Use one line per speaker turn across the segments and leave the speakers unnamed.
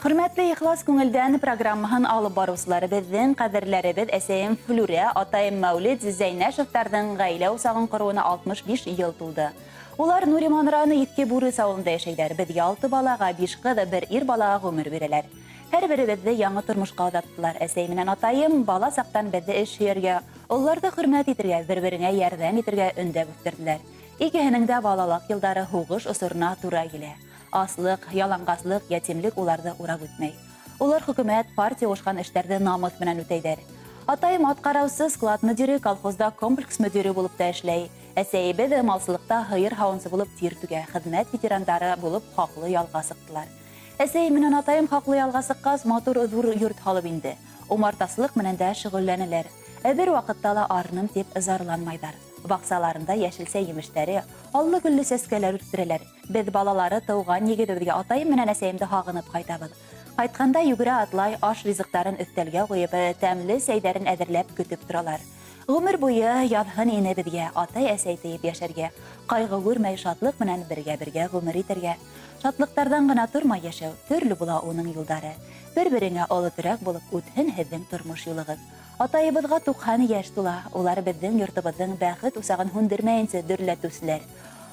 Hürmetli İhlas Күңелдән программаһын алып баручылары безнең кадерләребез Әсәем Флүрә, атайым Мәүлид Зәйнәшевтәрнең гаилә усагын коруына 65 ел тулды. Улар Нуриман районы Иткә Бурыс авылында яшәйләр. Безгә 6 балага, 5 кыз, 1 ир балага гомер бирәләр. Һәрберебезне яңа тормышка озаттылар. Әсәем менән атайым бала сактан безне эш һөргә, улларны хөрмәт итәргә, бер-беренә ярдәм итәргә өндәп үстерделәр. Икеһенең дә балалык елдары хугыш осырына туры килә. Аслык, ялангаслык, ятимлек уларды урап үтмәй. Улар хөкүмәт, партия ушкан эшләрне намус белән үтәйдәр. Атайым аткараусыз склад мөдире, колхозда комплекс мөдире булып та эшләй. Әсәебе малсылыкта хыйыр хавынсы булып тир түгә, хезмәт ветерандары булып хаклы ялга сыктылар. Әсәем менән атайым хаклы ялга сыккас, матур зур йорт халып инде. Умартасылык менән дә шөгыльләнәләр. Бер вакытта ла арным дип зарланмайдар. Баксаларында яшелсә емештәре, аллы гөлле сәскәләр үстерәләр. Без балалары тауган егетебезгә атайым менән әсәемне хагынып кайтабыз. Кайтканда югерә атлай аш ризыктарын өстәлгә куеп, тәмле сәйдәрен әзерләп көтеп торалар. Гомер буе ядһын ине безгә атай әсәй тиеп яшәргә, кайгы күрмәй шатлык менән бергә гомер итәргә. Шатлыктардан гына тормай яшәү, төрле була уның юлдары. Бер-береңә алытырак булып үтһен һезнең тормыш юлыгыз. Атайыбызга 90 яшь тула, улар безнең йортыбызның бәхет усагын һүндермәенчә дөрләтүсләр.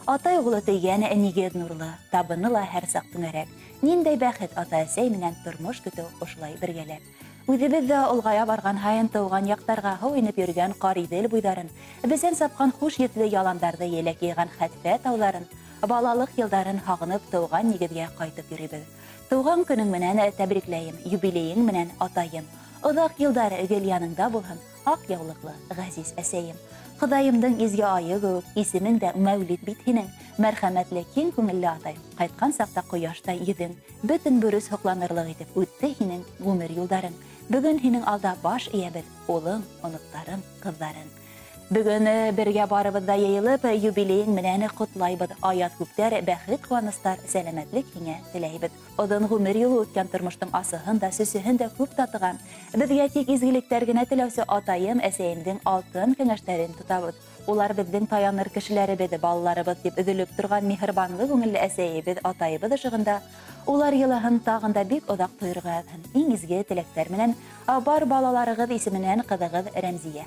Атай углы тигән нигез нурлы, табыны ла һәр сак түңәрәк. Ниндәй бәхет ата-әсәй менән тормыш көтү ошылай бергәләп. Үзебездә улгая барган һайын тауган яктарга һау инеп йөргән каридел буйдарын, бездән сапкан хуш йөзле яландарда еләк йыган хәтфә тауларын, балалык елдарын хагынып тауган нигезгә кайтып йөрибез. Туган көнең менән тәбрикләйем, юбилеең менән атайым. Озак елдар гел яныңда булһын, ак яулыклы газиз әсәем. Ходаемдың изге айыгы, исемең дә Мәүлид бит һинең. Мәрхәмәтле, киң күңелле атай. Кайткан сакта кояштай йөдең, бөтен бүрес хокланырлык итеп үтте һинең гомер юлдарың. Бүген һинең алда баш иябез, улың, оныктарың, кызларың. Бүген бергә барыбызда яйылып, юбилеең менән котлайбыз. Аят күптәр, бәхет, куанычлар, сәламәтлек һиңә теләйбез. Одан гомер юлы үткән тормыштың асыһын да, сөсеһен дә күп татыган. Безгә тик изгелектәр генә теләүсе атайым, әсәемдең алтын кәңәшләрен тотабыз. Улар безнең таяныр кешеләребез, балаларыбыз дип өҙөлөп торган миһербанлы күңелле әсәебез, атайыбыз ышыгында улар йылыһын тагында бик оҙаҡ тойорға иң изге теләктәр менән бар балаларығыҙ исеменән ҡыҙығыҙ Рәмзиә.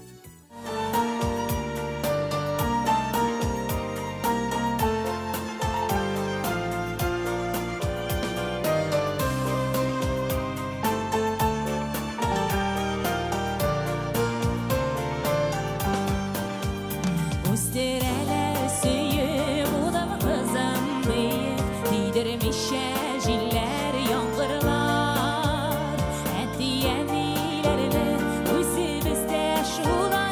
Şula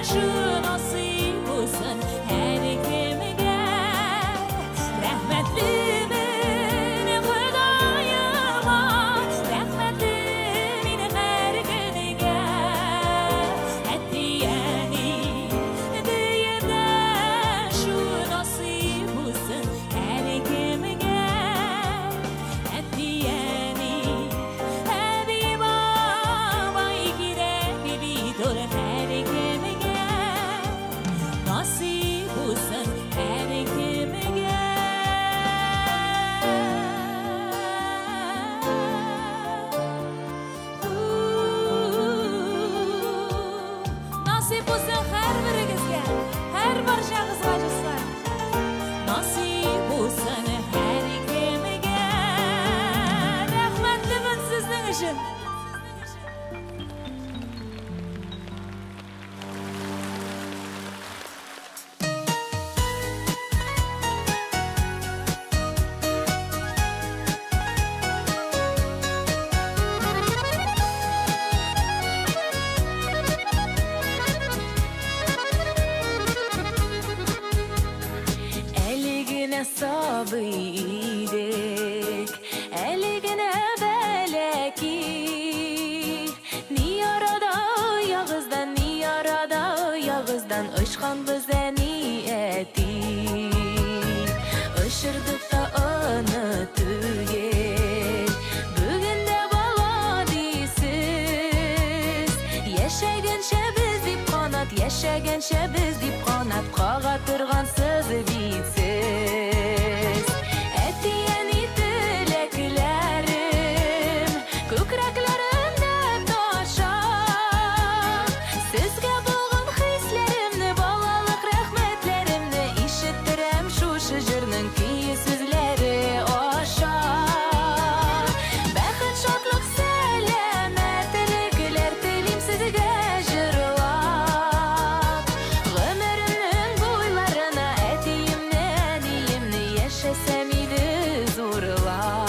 şu nasip olsun her kimge. Rahmetlimin Xudayıma, rahmetlimin her günüge. Etiyeni dünyada şu nasip olsun her kimge. Etiyeni Habiba vay girek bidur her kimge. Nasip olsun her kimge. Nasip olsun her birigizge, her barchag'izga do'stlar. Nasip olsun her kimge. Rahmatliman sizning uchun. Eligine sabıydık, eligine beleki. Ni arada yağızdan ışkan bize niyeti. Işırdık da unutuyuk, bugün de bala deysiz. Yaşagancha biz dip qanat, yaşagancha biz dip qanat, qağa turgansiz bitsiz. Etiyeni tileklerim, ko'kraklarimda toshab. Sizga bo'lgan hislerimni, balalik rahmatlarimni eshittiram shu shijirning kuyi so'zlari osha. Baxt, shodlik, salomatliklar tilim sizga jurlab. G'umrimning bo'ylarina etiyimni, aniyimni yashasam edi zo'rlab.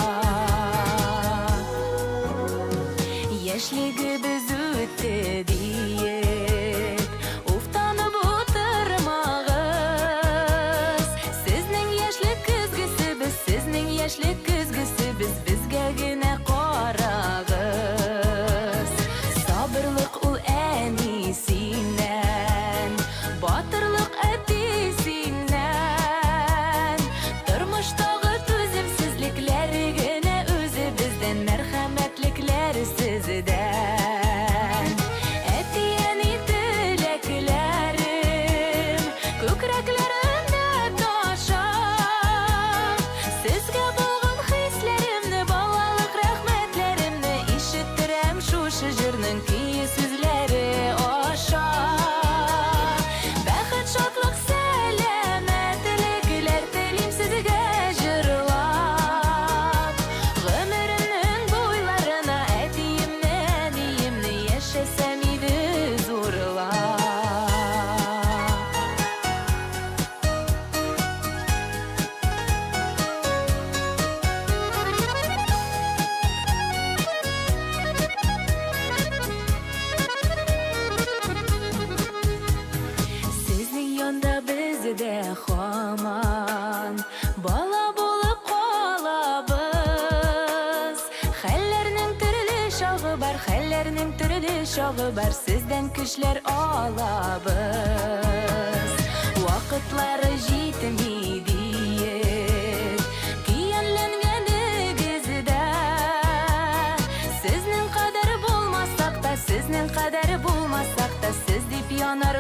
Yashligi biz o'tdi deyib, uftanib o'tirmag'iz. Sizning yashlik kuzgisi biz, bizgagina qarag'iz. Sabrlik ul anisinan, botirlik atisinan. Turmushdagi to'zimsizliklargina o'zi bizdan, marhamatliklar sizdan. Etiyeni tilaklarim, ko'kraklarimda toshab. Sizga bo'lgan hislarimni, balalik rahmatlarimni eshittiram shu shijirning kuyi so'zlari osha. Baxt, shodlik, salomatliklar tilim sizga jurlab. G'umrimning bo'ylarina etiyimni, aniyimni yashasam edi zo'rlab. Sizning yonda bizda hamon bola bo'lib qolamiz. Hallarning turli shog'i bar, sizdan kuchlar olamiz. Vaqtlari yetmaydi kuyonlangan egizda. Sizning qadar bo'lmasak da, siz deb yonar